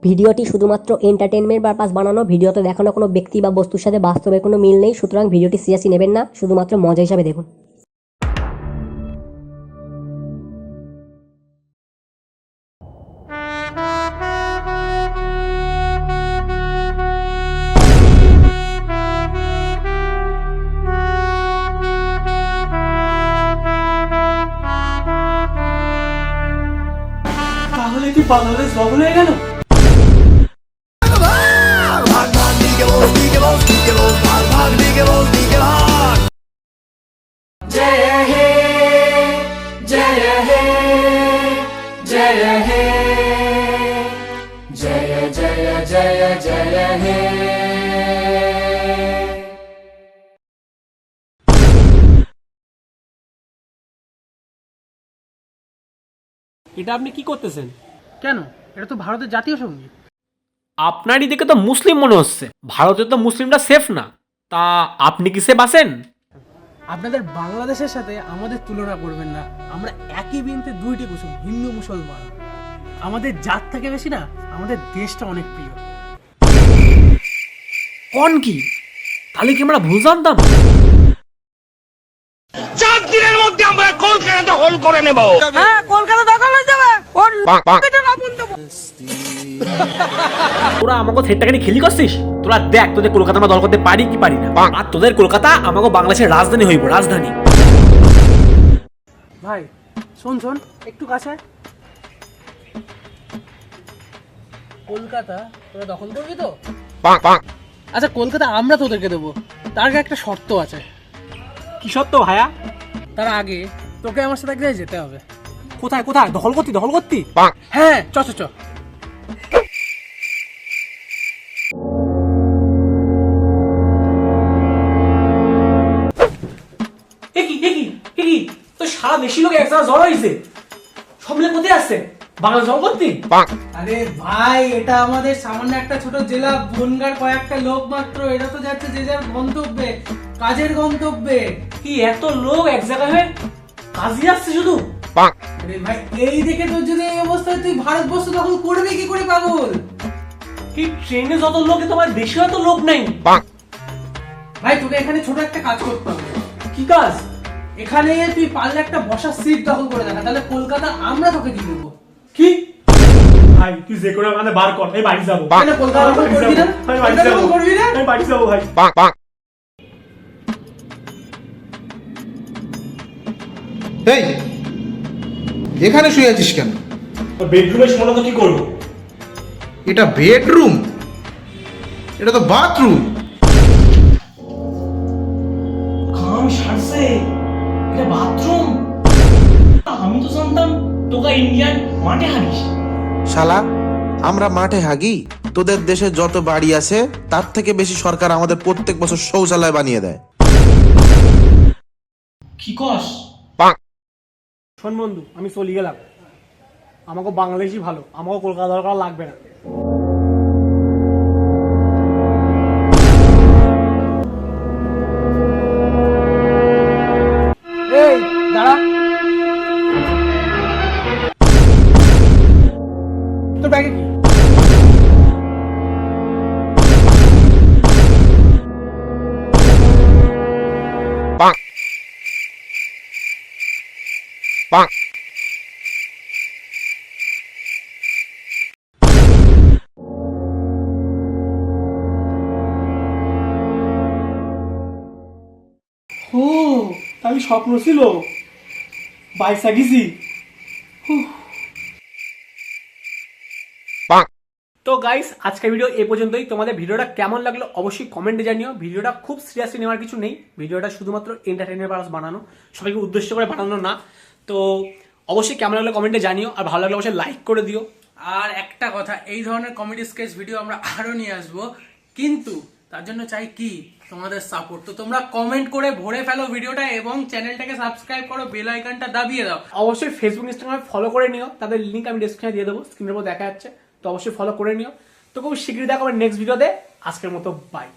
ভিডিওটি শুধুমাত্র entertainment purpose বানানো। ভিডিওতে দেখানো কোনো ব্যক্তি বা বস্তুর সাথে বাস্তবের কোনো মিল নেই, সুতরাং ভিডিওটি সিরিয়াসলি নেবেন না, শুধুমাত্র মজা হিসাবে দেখুন। তাহলে কি বাংলাদেশ দখল হয়ে গেল? জয় হে জয় হে জয় হে জয় জয় জয় জয় হে। এটা আপনি কি করতেছেন? কেন? এটা তো ভারতের জাতীয় সঙ্গীত। আপনারই দিকে তো মুসলিম মনে হচ্ছে। ভারতে তো মুসলিমরা সেফ না, তা আপনি কি সেফ আছেন? আপনাদের বাংলাদেশের সাথে আমাদের তুলনা করবেন না। আমরা একই বিনতে দুইটি কুসুম, হিন্দু মুসলমান। আমাদের জাত থেকে বেশি না, আমাদের দেশটা অনেক প্রিয়। কোন কি? তাহলে কি আমরা ভুল জানতাম? 4 দিনের মধ্যে আমরা কলকাতা হোল করে নেব। হ্যাঁ, কলকাতা দখল হয়ে যাবে। ওর পেটে আগুন দেবো। তোরা আমাকে থেটটাকে খেলি করছিস? তোরা দেখ তোদের কলকাতা আমরা দল করতে পারি কি পারি না। আর তোদের কলকাতা আমাকে বাংলাদেশের রাজধানী হইব, রাজধানী। ভাই শোন শোন, একটু কাছে। কলকাতা তোরা দখল করবি তো? আচ্ছা, কলকাতা আমরা তোদেরকে দেবো, তার আগে একটা শর্ত আছে। কি সত্য ভাইয়া? তার আগে তোকে আমার সাথে একসাথে যেতে হবে। কোথায় কোথায়? দখল করতি দখল করতি? হ্যাঁ, চ চ চ। তো সারা দেশি লোক একসাথে জড়ো হয়েছে, সব মিলে কোথায় আসছে? বাংলা জল করতি? আরে ভাই, এটা আমাদের সামান্য একটা ছোট জেলা, বনগার কয়েকটা লোক মাত্র। এটা তো যাচ্ছে যে যার গন্তব্যে, কাজের গন্তব্যে। কি এত লোক এক জায়গায় হয়ে কাজে আসছে শুধু? আরে ভাই, এই দেখে তোর যদি এই অবস্থা হয়, তুই ভারতবর্ষ দখল করবি কি করে পাগল? কি ট্রেনে যত লোক, তোমার দেশে এত লোক নাই। ভাই, তোকে এখানে ছোট একটা কাজ করতে হবে। কি কাজ? এখানে তুই পারলে একটা বসার সিট দখল করে দেখা, তাহলে কলকাতা আমরা তোকে দিয়ে দেবো। কি ভাই, তুই যে করে আমাদের বার কর, আমি বাড়ি যাবো। কেন কলকাতা দখল করবি না? আমি বাড়ি কলকাতা যাবো, দখল করবি না? আমি বাড়ি যাবো ভাই। এই এখানে শুয়ে আছিস কেন? বেডরুমে শোনা তো কি করবো? এটা বেডরুম? এটা তো বাথরুম। কাম সারছে, এটা বাথরুম। আমি তো জানতাম তোকে ইন্ডিয়ান মাঠে হারিস। শালা, আমরা মাঠে হাগি? তোদের দেশে যত বাড়ি আছে তার থেকে বেশি সরকার আমাদের প্রত্যেক বছর শৌচালয় বানিয়ে দেয়। কি কস? শোন বন্ধু, আমি চলে গেলাম। আমাকে বাংলাদেশই ভালো, আমাকে কলকাতা দরকার লাগবে না। এই দাঁড়া, তোর ব্যাগে কি? ও, আমি স্বপ্ন ছিল, বাইসা গেছি। তো গাইস, আজকের ভিডিও এই পর্যন্তই। তোমাদের ভিডিওটা কেমন লাগলো অবশ্যই কমেন্টে জানিও। ভিডিওটা খুব সিরিয়াসলি নেওয়ার কিছু নেই, ভিডিওটা শুধুমাত্র এন্টারটেইনমেন্ট পারপাস বানানো, সবাইকে উদ্দেশ্য করে বানানো না। তো অবশ্যই কেমন লাগলো কমেন্টে জানিও, আর ভালো লাগলে অবশ্যই লাইক করে দিও। আর একটা কথা, এই ধরনের কমেডি স্কেচ ভিডিও আমরা আরো নিয়ে আসবো, কিন্তু তার জন্য চাই কি তোমাদের সাপোর্ট। তো তোমরা কমেন্ট করে ভরে ফেলো ভিডিওটা এবং চ্যানেলটাকে সাবস্ক্রাইব করো, বেল আইকনটা দাবিয়ে দাও। অবশ্যই ফেসবুক ইনস্টাগ্রামে ফলো করে নিও, তাদের লিঙ্ক আমি ডেসক্রিপশনে দিয়ে দেবো, স্ক্রিনের উপর দেখা যাচ্ছে। তো অবশ্যই ফলো করে নিও। তো খুব শীঘ্রই দেখা হবে নেক্সট ভিডিওতে। আজকের মতো বাই।